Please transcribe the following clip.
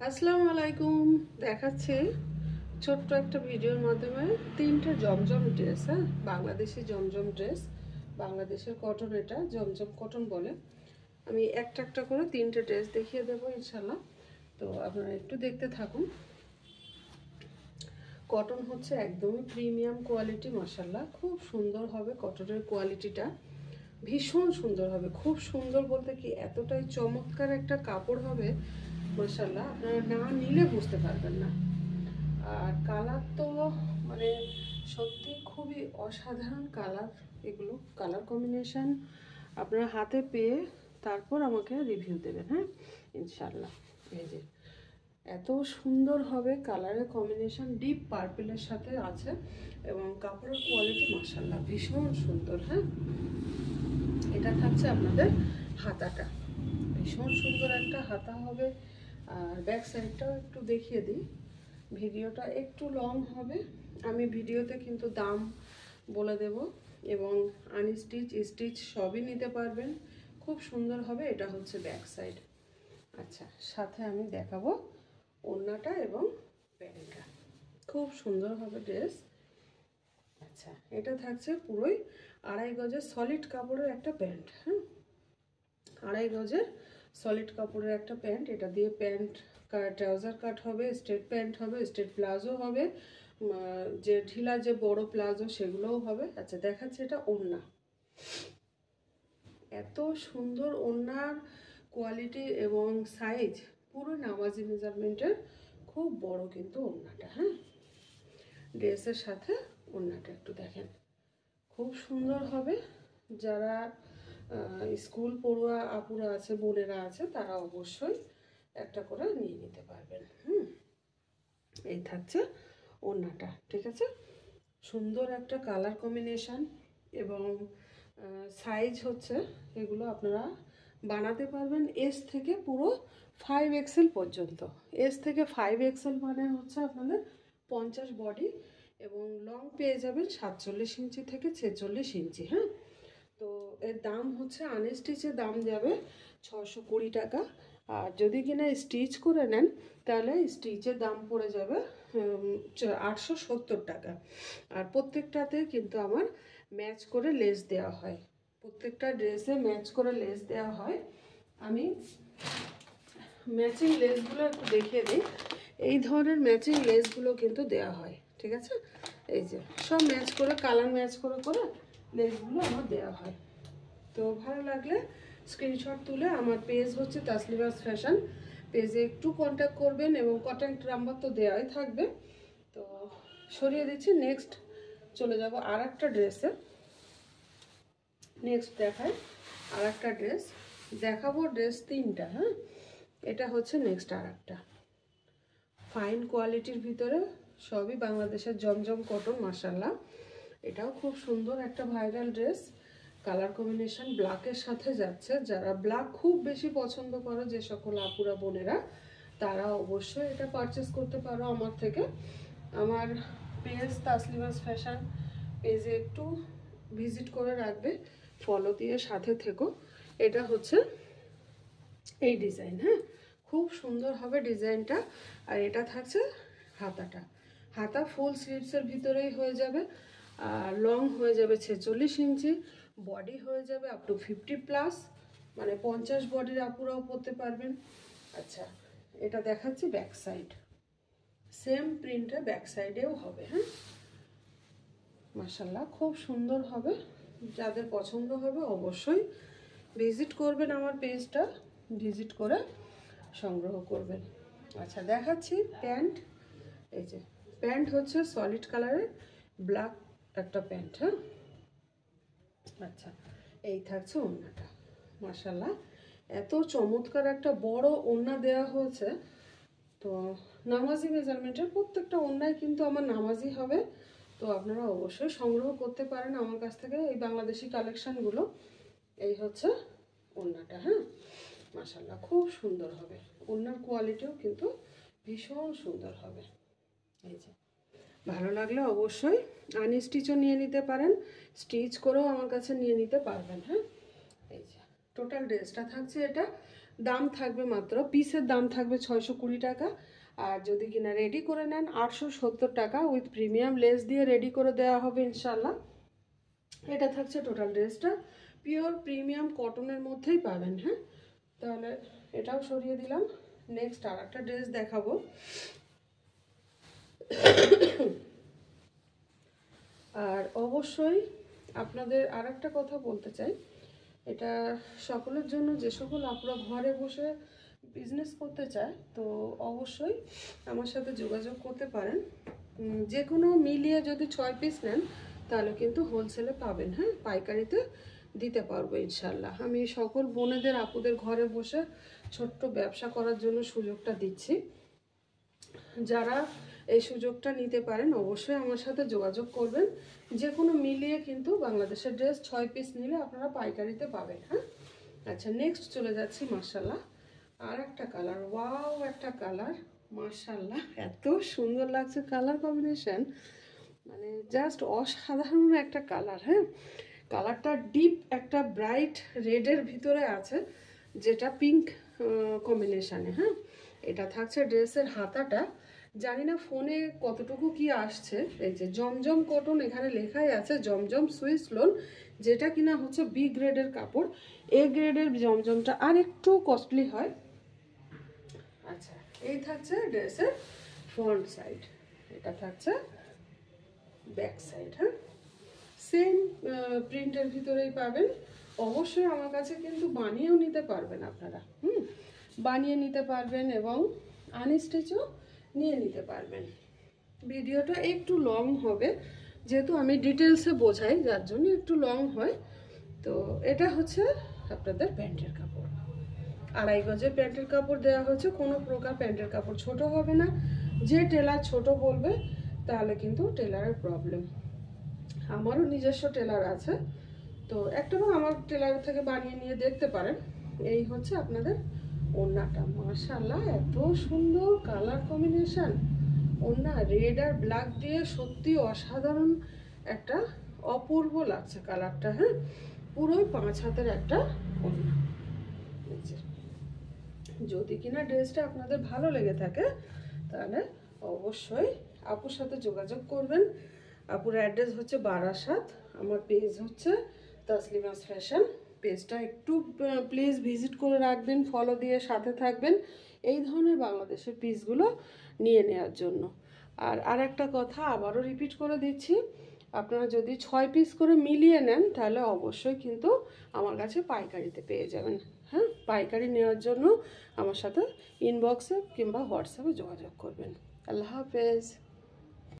আসসালামু আলাইকুম। দেখাচ্ছি ছোট্ট একটা ভিডিওর মাধ্যমে তিনটে জমজম ড্রেস। হ্যাঁ, বাংলাদেশি জমজম ড্রেস, বাংলাদেশের কটন, এটা জমজম কটন বলে। আমি একটা একটা করে তিনটে ড্রেস দেখিয়ে দেবো ইনশাল্লাহ। তো আপনারা একটু দেখতে থাকুন। কটন হচ্ছে একদমই প্রিমিয়াম কোয়ালিটি, মাশাল্লাহ খুব সুন্দর হবে। কটনের কোয়ালিটিটা ভীষণ সুন্দর হবে, খুব সুন্দর বলতে কি এতটাই চমৎকার একটা কাপড় হবে মাশাল্লাহ, আপনারা না নিলে বুঝতে পারবেন না। আর কালার তো মানে সত্যি খুবই অসাধারণ কালার, এগুলো কালার কম্বিনেশন আপনারা হাতে পেয়ে তারপর আমাকে রিভিউ দেবেন। হ্যাঁ ইনশাল্লাহ। এই যে এত সুন্দর হবে কালারের কম্বিনেশন, ডিপ পার্পেলের সাথে আছে এবং কাপড়ের কোয়ালিটি মাশাল্লাহ ভীষণ সুন্দর। হ্যাঁ, এটা থাকছে আপনাদের হাতাটা, ভীষণ সুন্দর একটা হাতা হবে। আর ব্যাক সাইডটাও একটু দেখিয়ে দিই, ভিডিওটা একটু লং হবে, আমি ভিডিওতে কিন্তু দাম বলে দেব এবং আনস্টিচ স্টিচ সবই নিতে পারবেন, খুব সুন্দর হবে। এটা হচ্ছে ব্যাক সাইড। আচ্ছা, সাথে আমি দেখাবো ওড়নাটা এবং প্যান্টটা, খুব সুন্দর হবে ড্রেস। আচ্ছা, এটা থাকছে পুরোই 2.5 গজের সলিড কাপড়ের একটা প্যান্ট। হ্যাঁ, 2.5 গজের সলিড কাপড়ের একটা প্যান্ট, এটা দিয়ে প্যান্ট ট্রাউজার কাট হবে, স্ট্রেট প্যান্ট হবে, স্ট্রেট প্লাজো হবে, যে ঢিলা যে বড় প্লাজো সেগুলোও হবে। আচ্ছা, দেখাচ্ছে এটা ওড়না, এত সুন্দর ওড়নার কোয়ালিটি এবং সাইজ পুরো নামাজি মেজারমেন্টের, খুব বড় কিন্তু ওড়নাটা। হ্যাঁ, ড্রেসের সাথে ওড়নাটা একটু দেখেন, খুব সুন্দর হবে। যারা স্কুল পড়ুয়া আপুরা আছে, বোনেরা আছে, তারা অবশ্যই একটা করে নিয়ে নিতে পারবেন। এই থাকছে ওড়নাটা, ঠিক আছে। সুন্দর একটা কালার কম্বিনেশন এবং সাইজ হচ্ছে এগুলো আপনারা বানাতে পারবেন এস থেকে পুরো 5XL পর্যন্ত। এস থেকে 5XL মানে হচ্ছে আপনাদের 50 বডি এবং লং পেয়ে যাবেন 47 ইঞ্চি থেকে 46 ইঞ্চি। হ্যাঁ, তো এর দাম হচ্ছে আনস্টিচের দাম যাবে 620 টাকা, আর যদি কিনা স্টিচ করে নেন তাহলে স্টিচের দাম পড়ে যাবে 870 টাকা। আর প্রত্যেকটাতে কিন্তু আমার ম্যাচ করে লেস দেওয়া হয়, প্রত্যেকটা ড্রেসে ম্যাচ করে লেস দেওয়া হয়। আমি ম্যাচিং লেসগুলো একটু দেখিয়ে দিই, এই ধরনের ম্যাচিং লেসগুলো কিন্তু দেওয়া হয়, ঠিক আছে। এই যে সব ম্যাচ করে, কালার ম্যাচ করে করে লেসগুলো আমার দেওয়া হয়। তো ভালো লাগলে স্ক্রিনশট তুলে আমার পেজ হচ্ছে তাসলিমাস ফ্যাশন, পেজে একটু কন্ট্যাক্ট করবেন এবং কন্ট্যাক্ট নাম্বার তো দেওয়াই থাকবে। তো সরিয়ে দিচ্ছি, নেক্সট চলে যাব আর একটা ড্রেসে। নেক্সট দেখায় আর একটা ড্রেস, দেখাবো ড্রেস তিনটা। হ্যাঁ, এটা হচ্ছে নেক্সট আর একটা ফাইন কোয়ালিটির ভিতরে, সবই বাংলাদেশের জমজম কটন মাশাল্লাহ। এটাও খুব সুন্দর একটা ভাইরাল ড্রেস, কালার কম্বিনেশন ব্ল্যাকের সাথে যাচ্ছে। যারা ব্ল্যাক খুব বেশি পছন্দ করো, যে সকল আপুরা বোনেরা, তারা অবশ্যই এটা পারচেস করতে পারো আমার থেকে। আমার পেজ তাসলিমাস ফ্যাশন পেজে একটু ভিজিট করে রাখবে, ফলো দিয়ে সাথে থেকো। এটা হচ্ছে এই ডিজাইন। হ্যাঁ, খুব সুন্দর হবে ডিজাইনটা। আর এটা থাকছে হাতাটা, হাতা ফুল স্লিভসের ভিতরেই হয়ে যাবে, আর লং হয়ে যাবে 46 ইঞ্চি, বডি হয়ে যাবে আপ টু 50+, মানে 50 বডির আপুরাও পরতে পারবেন। আচ্ছা, এটা দেখাচ্ছি ব্যাক সাইড, সেম প্রিন্টে ব্যাক সাইডেও হবে। হ্যাঁ, মাশাল্লাহ খুব সুন্দর হবে। যাদের পছন্দ হবে অবশ্যই ভিজিট করবেন আমার পেজটা, ভিজিট করে সংগ্রহ করবেন। আচ্ছা, দেখাচ্ছি প্যান্ট। এই যে প্যান্ট হচ্ছে সলিড কালারের ব্ল্যাক একটা প্যান্ট। হ্যাঁ, আচ্ছা, এই থাকছে ওড়নাটা, মাশাল্লাহ এত চমৎকার একটা বড় ওড়না দেওয়া হয়েছে। তো নামাজি মেজারমেন্টের প্রত্যেকটা ওড়নায় কিন্তু আমার নামাজি হবে। তো আপনারা অবশ্যই সংগ্রহ করতে পারেন আমার কাছ থেকে এই বাংলাদেশি কালেকশানগুলো। এই হচ্ছে ওড়নাটা। হ্যাঁ, মাশাল্লাহ খুব সুন্দর হবে, ওড়নার কোয়ালিটিও কিন্তু ভীষণ সুন্দর হবে। এই যে ভালো লাগলে অবশ্যই আনস্টিচও নিয়ে নিতে পারেন, স্টিচ করেও আমার কাছে নিয়ে নিতে পারবেন। হ্যাঁ, এই যে টোটাল ড্রেসটা থাকছে এটা, দাম থাকবে মাত্র পিসের দাম থাকবে 620 টাকা। আর যদি কিনা রেডি করে নেন 870 টাকা, উইথ প্রিমিয়াম লেস দিয়ে রেডি করে দেওয়া হবে ইনশাল্লাহ। এটা থাকছে টোটাল ড্রেসটা, পিওর প্রিমিয়াম কটনের মধ্যেই পাবেন। হ্যাঁ, তাহলে এটাও সরিয়ে দিলাম। নেক্সট আর একটা ড্রেস দেখাবো। আর অবশ্যই আপনাদের আর একটা কথা বলতে চাই, এটা সকলের জন্য, যে সকল আপনারা ঘরে বসে বিজনেস করতে চায় তো অবশ্যই আমার সাথে যোগাযোগ করতে পারেন। যে কোনো মিলিয়ে যদি 6 পিস নেন তাহলে কিন্তু হোলসেলে পাবেন। হ্যাঁ, পাইকারিতে দিতে পারবো ইনশাল্লাহ। আমি সকল বোনেদের আপুদের ঘরে বসে ছোট্ট ব্যবসা করার জন্য সুযোগটা দিচ্ছি। যারা এই সুযোগটা নিতে পারেন অবশ্যই আমার সাথে যোগাযোগ করবেন। যে কোনো মিলিয়ে কিন্তু বাংলাদেশের ড্রেস 6 পিস নিলে আপনারা পাইকারিতে পাবেন। হ্যাঁ, আচ্ছা নেক্সট চলে যাচ্ছি। মাশাল্লাহ, আর একটা কালার, ওয়াও একটা কালার, মাশাল্লাহ এত সুন্দর লাগছে কালার কম্বিনেশন, মানে জাস্ট অসাধারণ একটা কালার। হ্যাঁ, কালারটা ডিপ একটা ব্রাইট রেডের ভিতরে আছে, যেটা পিঙ্ক কম্বিনেশানে। হ্যাঁ, এটা থাকছে ড্রেসের হাতাটা, জানি না ফোনে কতটুকু কি আসছে। এই যে জমজম কটন এখানে লেখাই আছে, জমজম সুইস লোন, যেটা কিনা হচ্ছে বি গ্রেডের কাপড়। এ গ্রেডের জমজমটা আর একটু কস্টলি হয়। আচ্ছা, এই থাকছে ড্রেসের ফ্রন্ট সাইড, এটা থাকছে ব্যাক সাইড। হ্যাঁ, সেম প্রিন্টের ভিতরেই পাবেন। অবশ্যই আমার কাছে কিন্তু বানিয়েও নিতে পারবেন আপনারা। বানিয়ে নিতে পারবেন এবং আনস্টিচও নিয়ে নিতে পারবেন। ভিডিওটা একটু লং হবে, যেহেতু আমি ডিটেলসে বোঝাই, যার জন্য একটু লং হয়। তো এটা হচ্ছে আপনাদের প্যান্টের কাপড়, 2.5 গজের প্যান্টের কাপড় দেওয়া হচ্ছে। কোনো প্রকার প্যান্টের কাপড় ছোট হবে না। যে টেলার ছোট বলবে তাহলে কিন্তু টেলারের প্রবলেম। আমারও নিজস্ব টেলার আছে, তো একটাবার আমার টেলার থেকে বানিয়ে নিয়ে দেখতে পারেন। এই হচ্ছে আপনাদের ওড়নাটা, মাশাআল্লাহ এত সুন্দর কালার কম্বিনেশন। ওড়না রেড আর ব্ল্যাক দিয়ে সত্যি অসাধারণ একটা অপূর্ব লাগছে কালারটা। হ্যাঁ, পুরোই 5 হাতের একটা ওড়না। যদি কিনা ড্রেসটা আপনাদের ভালো লেগে থাকে তাহলে অবশ্যই আপুর সাথে যোগাযোগ করবেন। আপুর অ্যাড্রেস হচ্ছে বারাসাত, আমার পেজ হচ্ছে তাসলিমাস ফ্যাশন। পেজটা একটু প্লিজ ভিজিট করে রাখবেন, ফলো দিয়ে সাথে থাকবেন এই ধরনের বাংলাদেশের পিসগুলো নিয়ে নেওয়ার জন্য। আর একটা কথা আবারও রিপিট করে দিচ্ছি, আপনারা যদি 6 পিস করে মিলিয়ে নেন তাহলে অবশ্যই কিন্তু আমার কাছে পাইকারিতে পেয়ে যাবেন। হ্যাঁ, পাইকারি নেওয়ার জন্য আমার সাথে ইনবক্সে কিংবা হোয়াটসঅ্যাপে যোগাযোগ করবেন। আল্লাহ হাফেজ।